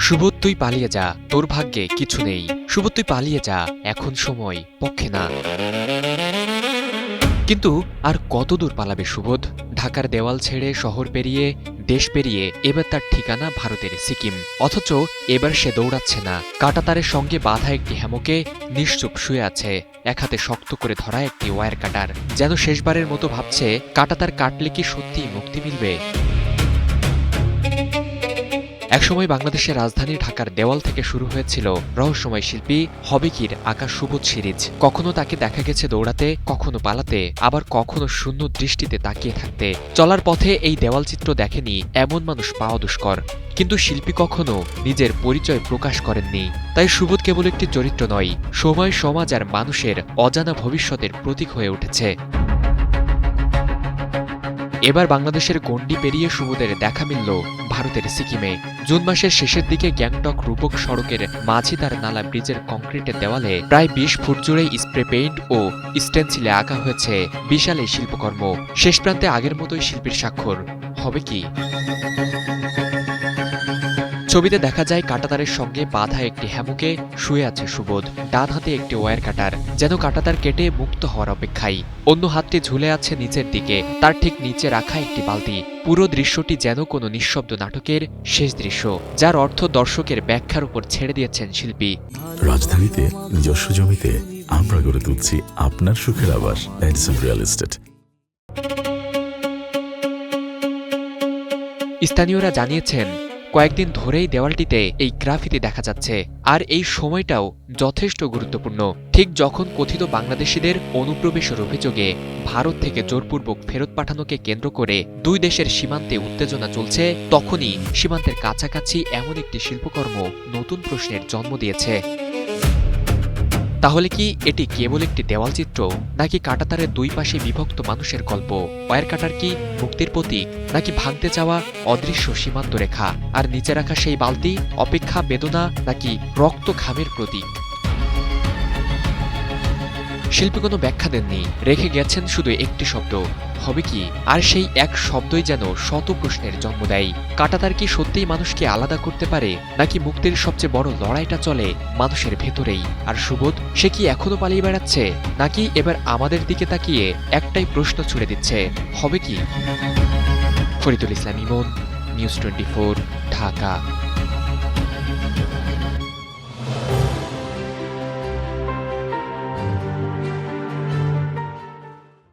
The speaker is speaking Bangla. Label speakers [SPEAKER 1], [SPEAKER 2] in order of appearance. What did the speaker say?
[SPEAKER 1] সুবোধ, তুই পালিয়ে যা, তোর ভাগ্যে কিছু নেই। সুবোধ, তুই পালিয়ে যা, এখন সময় পক্ষে না। কিন্তু আর কত দূর পালাবে সুবোধ? ঢাকার দেওয়াল ছেড়ে শহর পেরিয়ে, দেশ পেরিয়ে এবার তার ঠিকানা ভারতের সিকিম। অথচ এবার সে দৌড়াচ্ছে না, কাঁটাতারের সঙ্গে বাঁধা একটি হ্যামকে নিশ্চুপ শুয়ে আছে, এক হাতে শক্ত করে ধরা একটি ওয়্যার কাটার। যেন শেষবারের মতো ভাবছে, কাঁটাতার কাটলে কি সত্যিই মুক্তি মিলবে? একসময় বাংলাদেশের রাজধানী ঢাকার দেওয়াল থেকে শুরু হয়েছিল রহস্যময় শিল্পী হবিকির আঁকা সুবোধ সিরিজ। কখনো তাকে দেখা গেছে দৌড়াতে, কখনো পালাতে, আবার কখনো শূন্য দৃষ্টিতে তাকিয়ে থাকতে। চলার পথে এই দেওয়ালচিত্র দেখেনি এমন মানুষ পাওয়া দুষ্কর। কিন্তু শিল্পী কখনো নিজের পরিচয় প্রকাশ করেননি। তাই সুবোধ কেবল একটি চরিত্র নয়, সময়, সমাজ আর মানুষের অজানা ভবিষ্যতের প্রতীক হয়ে উঠেছে। এবার বাংলাদেশের গণ্ডি পেরিয়ে সুবোধের দেখা মিলল ভারতের সিকিমে। জুন মাসের শেষের দিকে গ্যাংটক রূপক সড়কের মাঝিদার নালা ব্রিজের কংক্রিটের দেওয়ালে প্রায় ২০ ফুট জুড়ে স্প্রে পেইন্ট ও স্টেনসিলে আঁকা হয়েছে বিশাল এই শিল্পকর্ম। শেষ প্রান্তে আগের মতোই শিল্পীর স্বাক্ষর। হবে কি? ছবিতে দেখা যায় কাঁটাতারের সঙ্গে বাঁধা একটি হ্যামকে শুয়ে আছে সুবোধ, ডান হাতে একটি ওয়্যার কাটার, যেন কাঁটাতার কেটে মুক্ত হওয়ার অপেক্ষায়। অন্য হাতটি ঝুলে আছে নিচের দিকে, তার ঠিক নিচে রাখা একটি বালতি। পুরো দৃশ্যটি যেন কোনো নিঃশব্দ নাটকের শেষ দৃশ্য, যার অর্থ দর্শকের ব্যাখ্যার উপর ছেড়ে দিয়েছেন শিল্পী।
[SPEAKER 2] রাজধানীতে নিজস্ব জমিতে আমরা গড়ে তুলছি আপনার সুখের আবাস, এডিসন রিয়েল এস্টেট।
[SPEAKER 1] স্থানীয়রা জানিয়েছেন, কয়েকদিন ধরেই দেওয়ালটিতে এই গ্রাফিতি দেখা যাচ্ছে। আর এই সময়টাও যথেষ্ট গুরুত্বপূর্ণ। ঠিক যখন কথিত বাংলাদেশিদের অনুপ্রবেশের অভিযোগে ভারত থেকে জোরপূর্বক ফেরত পাঠানোকে কেন্দ্র করে দুই দেশের সীমান্তে উত্তেজনা চলছে, তখনই সীমান্তের কাছাকাছি এমন একটি শিল্পকর্ম নতুন প্রশ্নের জন্ম দিয়েছে। তাহলে কি এটি কেবল একটি দেওয়ালচিত্র, নাকি কাঁটাতারের দুই পাশে বিভক্ত মানুষের গল্প? ওয়্যার কাটার কি মুক্তির প্রতীক, নাকি ভাঙতে যাওয়া অদৃশ্য সীমান্ত রেখা? আর নিচে রাখা সেই বালতি অপেক্ষা, বেদনা, নাকি রক্ত ঘামের প্রতীক? শিল্পী কোনো ব্যাখ্যা দেননি, রেখে গেছেন শুধু একটি শব্দ, হবে কি? আর সেই এক শব্দই যেন শত প্রশ্নের জন্ম দেয়। কাঁটাতার কি সত্যিই মানুষকে আলাদা করতে পারে, নাকি মুক্তির সবচেয়ে বড় লড়াইটা চলে মানুষের ভেতরেই? আর সুবোধ, সে কি এখনো পালিয়ে বেড়াচ্ছে, নাকি এবার আমাদের দিকে তাকিয়ে একটাই প্রশ্ন ছুড়ে দিচ্ছে, হবে কি? ফরিদুল ইসলাম ইমন, নিউজ 24, ঢাকা।